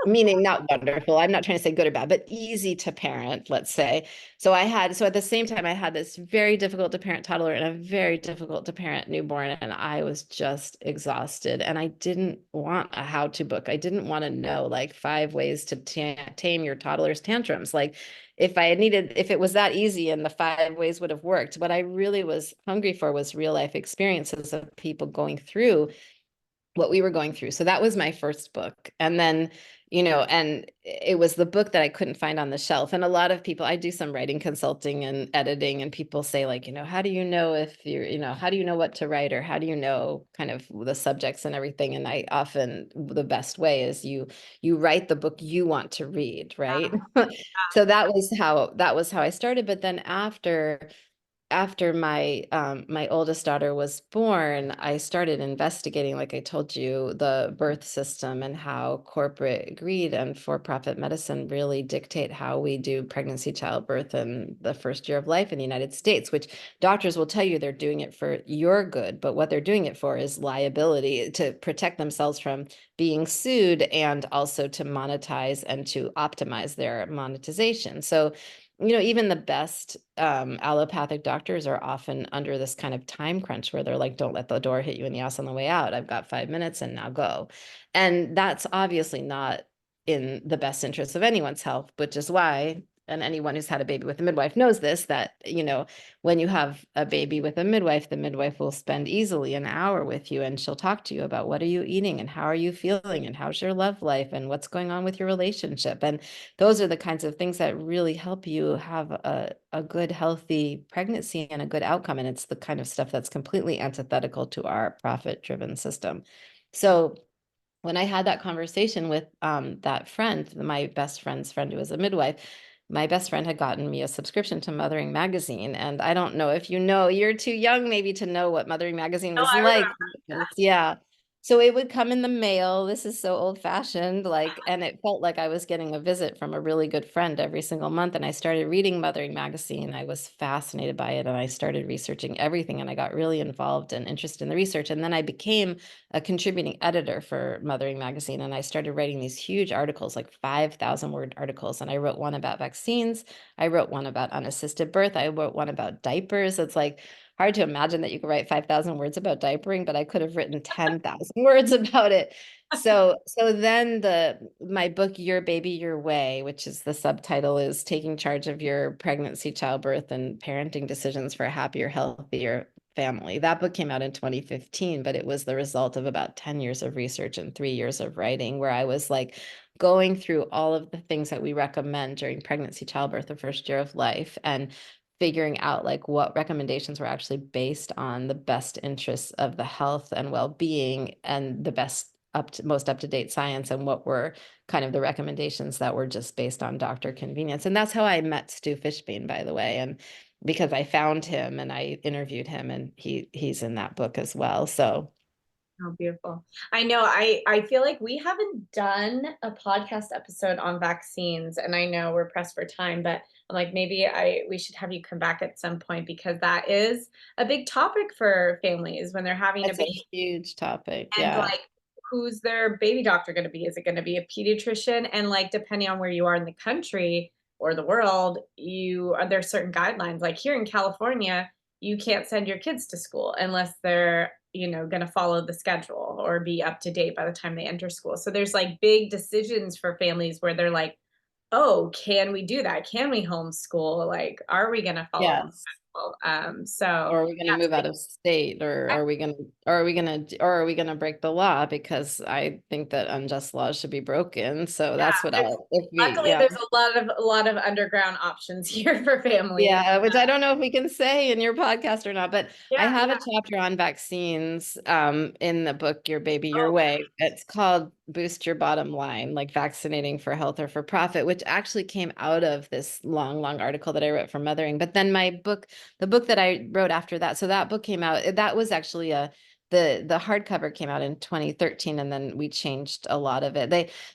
meaning not wonderful. I'm not trying to say good or bad, but easy to parent, let's say. So at the same time, I had this very difficult to parent toddler and a very difficult to parent newborn. And I was just exhausted. And I didn't want a how-to book. I didn't want to know like 5 ways to tame your toddler's tantrums. Like if it was that easy and the 5 ways would have worked, what I really was hungry for was real life experiences of people going through what we were going through. So that was my first book. And then, you know, and it was the book that I couldn't find on the shelf. And a lot of people, I do some writing consulting and editing, and people say like, you know, how do you know if you're, you know, how do you know what to write, or how do you know kind of the subjects and everything? And the best way is you write the book you want to read, right? So that was how I started. But then after my oldest daughter was born, I started investigating, like I told you, the birth system and how corporate greed and for-profit medicine really dictate how we do pregnancy, childbirth, and the first year of life in the United States, which doctors will tell you they're doing it for your good, but what they're doing it for is liability, to protect themselves from being sued and also to monetize and to optimize their monetization. So you know, even the best allopathic doctors are often under this kind of time crunch where they're like, don't let the door hit you in the ass on the way out. I've got 5 minutes and now go. And that's obviously not in the best interest of anyone's health, which is why and anyone who's had a baby with a midwife knows this, that, you know, when you have a baby with a midwife, the midwife will spend easily an hour with you, and she'll talk to you about what are you eating and how are you feeling and how's your love life and what's going on with your relationship. And those are the kinds of things that really help you have a good, healthy pregnancy and a good outcome. And it's the kind of stuff that's completely antithetical to our profit-driven system. So when I had that conversation with that friend, my best friend's friend who was a midwife, my best friend had gotten me a subscription to Mothering Magazine. And I don't know if you know, you're too young maybe to know what Mothering Magazine
Oh,
was
I
like.
remember.
Yeah. So it would come in the mail. This is so old fashioned, like, and it felt like I was getting a visit from a really good friend every single month. And I started reading Mothering Magazine. I was fascinated by it, and I started researching everything, and I got really involved and interested in the research. And then I became a contributing editor for Mothering Magazine, and I started writing these huge articles, like 5,000-word articles. And I wrote one about vaccines. I wrote one about unassisted birth. I wrote one about diapers. It's like hard to imagine that you could write 5,000 words about diapering, but I could have written 10,000 words about it. So then my book, Your Baby, Your Way, which is the subtitle, is taking charge of your pregnancy, childbirth, and parenting decisions for a happier, healthier family. That book came out in 2015, but it was the result of about 10 years of research and 3 years of writing, where I was like going through all of the things that we recommend during pregnancy, childbirth, the first year of life, and figuring out like what recommendations were actually based on the best interests of the health and well-being and the best most up-to-date science, and what were kind of the recommendations that were just based on doctor convenience. And that's how I met Stu Fishbein, by the way. And because I found him and I interviewed him, and he's in that book as well. So
Oh, beautiful. I know I feel like we haven't done a podcast episode on vaccines, and I know we're pressed for time, but I'm like, maybe we should have you come back at some point, because that is a big topic for families when they're having a
it's a
baby.
huge topic.
And
Yeah.
like, who's their baby doctor going to be? Is it going to be a pediatrician? And like, depending on where you are in the country or the world, there's certain guidelines. Like here in California, you can't send your kids to school unless they're, going to follow the schedule or be up to date by the time they enter school. So there's like big decisions for families where they're like, oh, can we do that? Can we homeschool? Like, are we going to follow the
Yes.
schedule? So
Or are we going to move out of state, or are we going to break the law? Because I think that unjust laws should be broken. So
yeah,
that's what if we,
luckily
yeah.
there's a lot of underground options here for families.
Yeah, which I don't know if we can say in your podcast or not, but I
Yeah,
have
yeah.
a chapter on vaccines in the book, Your Baby, Your
Oh,
Way. It's called Boost Your Bottom Line, like vaccinating for health or for profit, which actually came out of this long, long article that I wrote for Mothering. But then the book that I wrote after that, so that book came out, that was actually the hardcover came out in 2013, and then we changed a lot of it.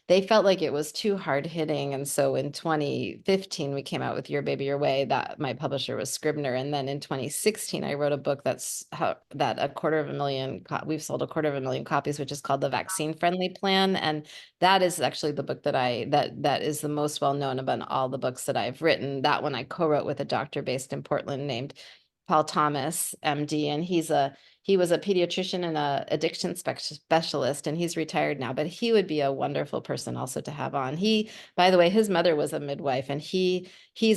They felt like it was too hard hitting. And so in 2015, we came out with Your Baby, Your Way, that my publisher was Scribner. And then in 2016, I wrote a book that we've sold 250,000 copies, which is called The Vaccine Friendly Plan. And that is actually the book that is the most well-known about all the books that I've written. That one I co-wrote with a doctor based in Portland named Paul Thomas, MD, and he was a pediatrician and a addiction specialist, and he's retired now, but he would be a wonderful person also to have on. By the way, his mother was a midwife, and he's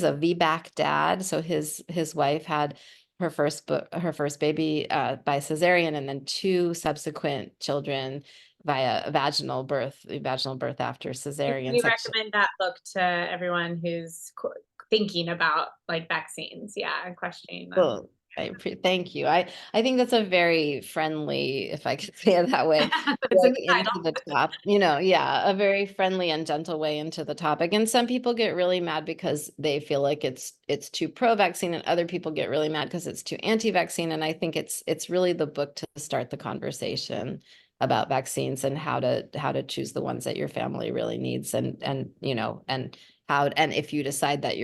a VBAC dad. So his wife had her first baby by cesarean, and then two subsequent children via vaginal birth after cesarean
we
section.
recommend that book to everyone who's thinking about like vaccines, and questioning them.
Well, thank you. I think that's a very friendly, if I could say it that way,
It's in
way
the
into
title.
the top, a very friendly and gentle way into the topic. And some people get really mad because they feel like it's too pro-vaccine, and other people get really mad because it's too anti-vaccine. And I think it's really the book to start the conversation about vaccines and how to choose the ones that your family really needs, and if you decide that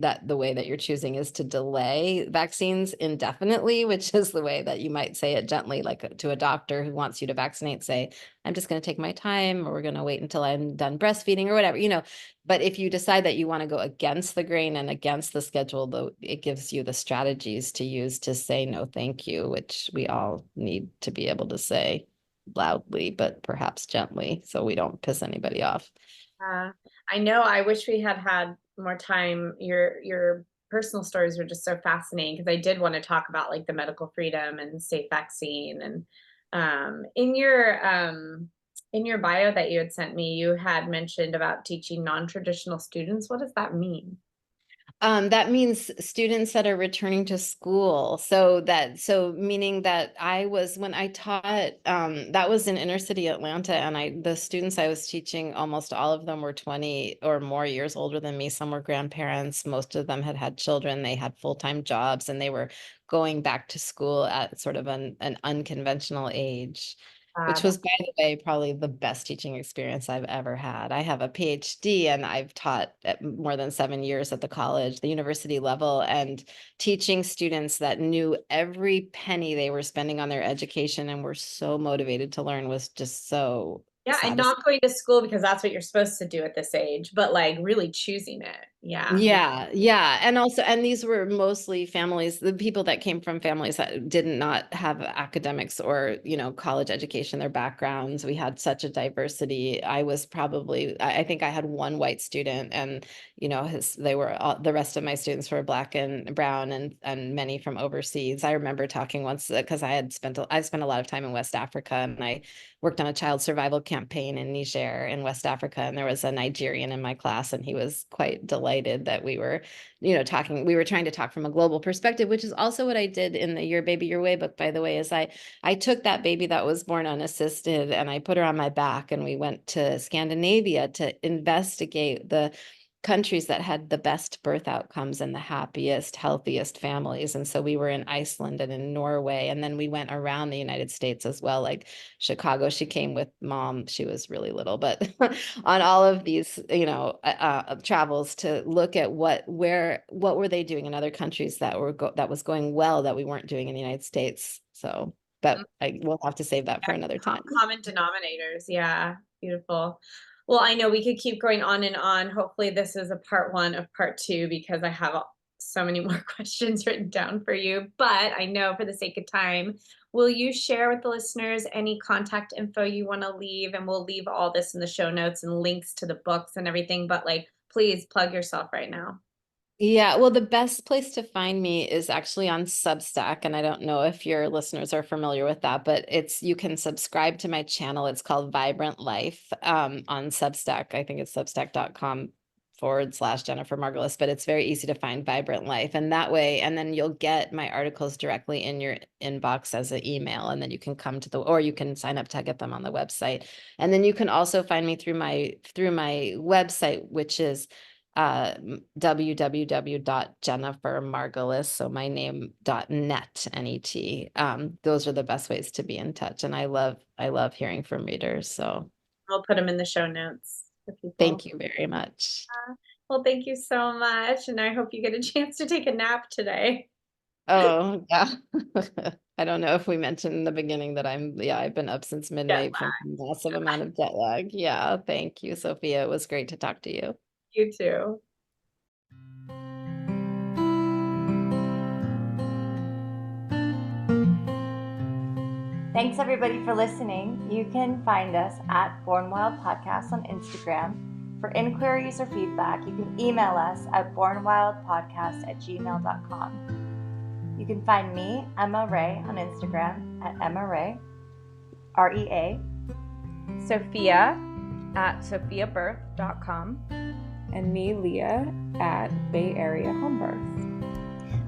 that the way that you're choosing is to delay vaccines indefinitely, which is the way that you might say it gently, like to a doctor who wants you to vaccinate, say, I'm just going to take my time, or we're going to wait until I'm done breastfeeding or whatever, but if you decide that you want to go against the grain and against the schedule, though, it gives you the strategies to use to say no, thank you, which we all need to be able to say loudly, but perhaps gently, so we don't piss anybody off.
I know. I wish we had more time, your personal stories were just so fascinating, because I did want to talk about like the medical freedom and safe vaccine. And in your bio that you had sent me, you had mentioned about teaching non-traditional students. What does that mean?
That means students that are returning to school. So meaning that when I taught, that was in inner city Atlanta, and the students I was teaching, almost all of them were 20 or more years older than me. Some were grandparents. Most of them had had children. They had full-time jobs, and they were going back to school at sort of an unconventional age. Which was, by the way, probably the best teaching experience I've ever had. I have a PhD, and I've taught at more than 7 years at the university level, and teaching students that knew every penny they were spending on their education and were so motivated to learn was just so
Yeah, and
satisfying.
not going to school because that's what you're supposed to do at this age, but like really choosing it. Yeah.
Yeah. And these were mostly families, the people that came from families that did not have academics or, college education, their backgrounds. We had such a diversity. I think I had one white student, and, the rest of my students were Black and brown, and many from overseas. I remember talking once, because I spent a lot of time in West Africa, and I worked on a child survival campaign in Niger in West Africa. And there was a Nigerian in my class, and he was quite delighted that we were trying to talk from a global perspective, which is also what I did in the Your Baby, Your Way book, by the way, is I took that baby that was born unassisted, and I put her on my back, and we went to Scandinavia to investigate the countries that had the best birth outcomes and the happiest, healthiest families. And so we were in Iceland and in Norway, and then we went around the United States as well, like Chicago. She came with mom. She was really little, but on all of these, travels to look at what were they doing in other countries that was going well that we weren't doing in the United States. So, but we'll have to save that for another time.
Common denominators. Yeah. Beautiful. Well, I know we could keep going on and on. Hopefully this is a part 1 of part 2, because I have so many more questions written down for you. But I know, for the sake of time, will you share with the listeners any contact info you want to leave? And we'll leave all this in the show notes and links to the books and everything. But please plug yourself right now.
Yeah, well, the best place to find me is actually on Substack, and I don't know if your listeners are familiar with that, but you can subscribe to my channel. It's called Vibrant Life, on Substack. I think it's substack.com/Jennifer Margulis, but it's very easy to find Vibrant Life, and that way, and then you'll get my articles directly in your inbox as an email, and then you can or you can sign up to get them on the website, and then you can also find me through my website, which is www.jennifermargulis, so my name.net, net. Those are the best ways to be in touch, and I love hearing from readers. So
I'll put them in the show notes for people.
Thank you very much.
Well, thank you so much, and I hope you get a chance to take a nap today.
Oh, yeah. I don't know if we mentioned in the beginning that I've been up since midnight from a massive amount of jet lag. Yeah, thank you, Sophia. It was great to talk to you.
You too.
Thanks everybody for listening. You can find us at Born Wild Podcast on Instagram. For inquiries or feedback, you can email us at bornwildpodcast@gmail.com. You can find me, Emma Ray, on Instagram at Emma Ray, REA.
Sophia at sophiabirth.com. And me, Leah, at Bay Area Home Birth.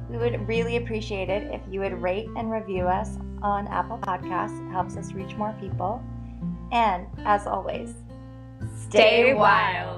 We would really appreciate it if you would rate and review us on Apple Podcasts. It helps us reach more people. And as always,
stay wild.